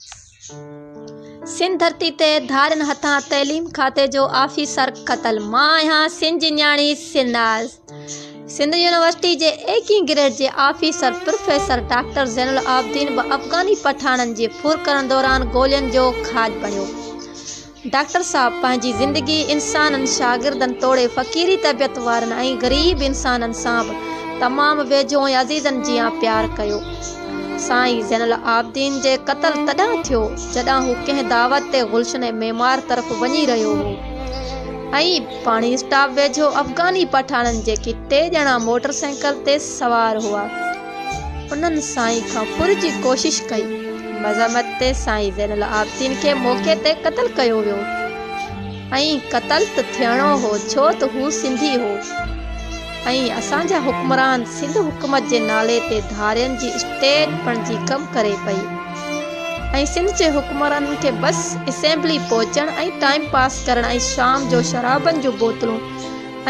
सिंध धरती ते धारन हथा तैलीम खाते जो ऑफिसर कतल। मां आहियां सिंध जी न्याणी सिंधास। सिंध यूनिवर्सिटी जे 1 ग्रेड जे officer professor doctor Zainul Abidin Afghani पठाणनि जे फुर करण दौरान गोलियन जो खाज बणियो। डॉक्टर साहब पंहिंजी ज़िंदगी इंसाननि शागिर्दनि तोड़े फ़क़ीरी तबियत वारनि ऐं ग़रीब इंसाननि सां बि तमामु वेझो ऐं अज़ीज़नि जियां प्यार कयो। साईं ज़ैनुल आबिदीन जे क़त्ल तॾहिं थियो जॾहिं हू कंहिं दावत ते गुलशन मेमार तरफ़ वञी रहियो हो ऐं पाणी स्टॉप वेझो अफ़गानी पठाणनि जेकी 3 ॼणा मोटरसाइकिल ते सवार हुआ उन्हनि साईं खां फुर जी कोशिश कई। मज़मत ते साईं ज़ैनुल आबिदीन खे मौक़े ते क़त्ल कयो वियो ऐं क़त्ल त थियणो हो छो त हू सिंधी हो ऐं असांजा हुक्मरान सिंध हुकूमत जे नाले ते धारियनि जी स्टेट बणिजी कम करे पई ऐं सिंध जे हुक्मराननि खे बस असेंबली पहुचण ऐं टाइम पास करण ऐं शाम जो शराबनि जूं बोतलूं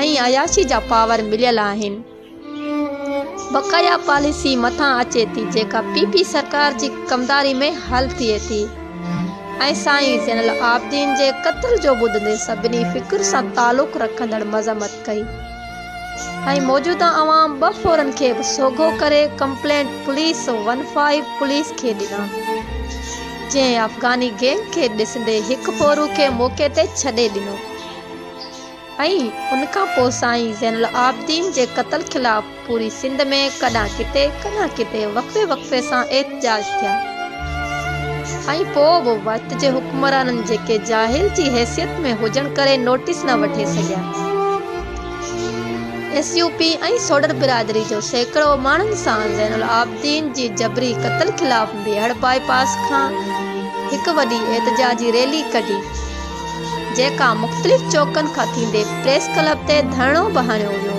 ऐं अयाशी जा पावर मिलियल आहिनि। बक़ाया पॉलिसी मथां अचे थी जेका पीपी सरकार जी कमदारी में हल थिए थी ऐं साईं ज़ैनुल आबिदीन जे क़त्ल जो ॿुधंदे सभिनी फ़िक्र सां तालुक़ रखंदड़ मज़मत कई ऐं मौजूदा अवाम 2 फ़ौरन खे बि सोघो करे कंप्लेंट पुलिस 15 पुलिस खे ॾिना जंहिं अफ़गानी गैंग खे ॾिसंदे 1 फ़ौरू खे मौक़े ते छॾे ॾिनो ऐं उन खां पोइ साईं ज़ैनुल आबिदीन जे क़त्ल ख़िलाफ़ पूरी सिंध में कॾहिं किथे वक़्फ़े सां एहतजाज थिया ऐं पोइ बि वक़्त जे हुक्मराननि जेके जाहिल जी हैसियत में हुजण करे नोटिस न वठे सघिया। SUP ऐं सोडर बिरादरी जो सैकड़ो माण्हुनि सां ज़ैनुल आबिदीन जी जबरी क़त्ल ख़िलाफ़ बेहड़ बाईपास खां हिकु वॾी एहतजाजी रैली कढी जेका मुख़्तलिफ़ चौकनि खां थींदे प्रेस क्लब ते धरणो बि हणियो वियो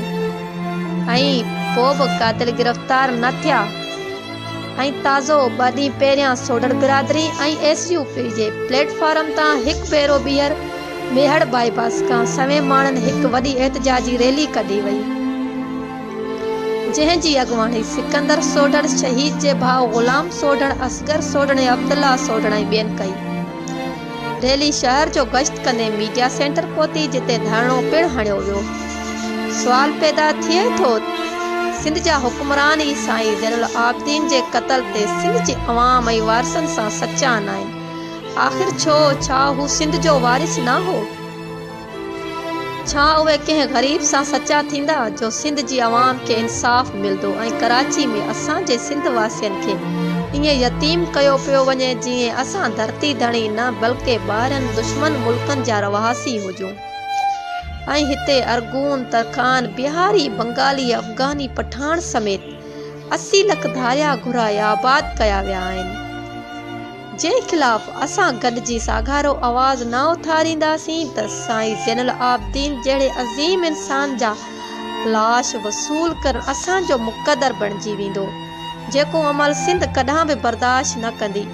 ऐं पोइ बि क़ातिल गिरफ़्तार न थिया ऐं ताज़ो 2 ॾींहं पहिरियां सोडर बिरादरी ऐं SUP जे प्लेटफॉर्म तां हिकु भेरो ॿीहर बेहड़ बाईपास खां सवे माण्हुनि हिकु वॾी एहतजाजी रैली कढी वई जंहिंजी अॻुवाणी सिकंदर सोडर शहीद जे भाउ ग़ुलाम सोडर असगर सोडर ऐं अब्दुल्ला सोडर ऐं ॿियनि कई। रैली शहर जो गश्त कंदे मीडिया सेंटर पहुती जिते धरणो पिणु हणियो वियो। सुवाल पैदा थिए थो सिंध जा हुक्मरान ई साईं ज़ैनुल आबिदीन जे क़त्ल ते सिंध जे अवाम ऐं वारसनि सां सचा न आहिनि। आख़िर छा हू सिंध जो वारिस न हो? छा उहे कंहिं ग़रीब सां सचा थींदा जो सिंध जी अवाम खे इंसाफ़ मिलंदो ऐं कराची में असांजे सिंध वासियुनि खे ईअं यतीम कयो पियो वञे जीअं असां धरती धणी न बल्कि ॿाहिरनि दुश्मन मुल्कनि जा रवासी हुजूं ऐं हिते अरगून तरखान बिहारी बंगाली अफ़गानी पठान समेत 80 लख धारिया घुराए आबाद कया विया आहिनि जंहिं ख़िलाफ़ असां गॾिजी सागारो आवाज़ न उथारींदासीं त साईं ज़ैनुल आबिदीन जहिड़े अज़ीम इंसान जा लाश वसूल करणु असांजो मुक़दर बणिजी वेंदो जेको अमल सिंध कॾहिं बि बर्दाश्त न कंदी।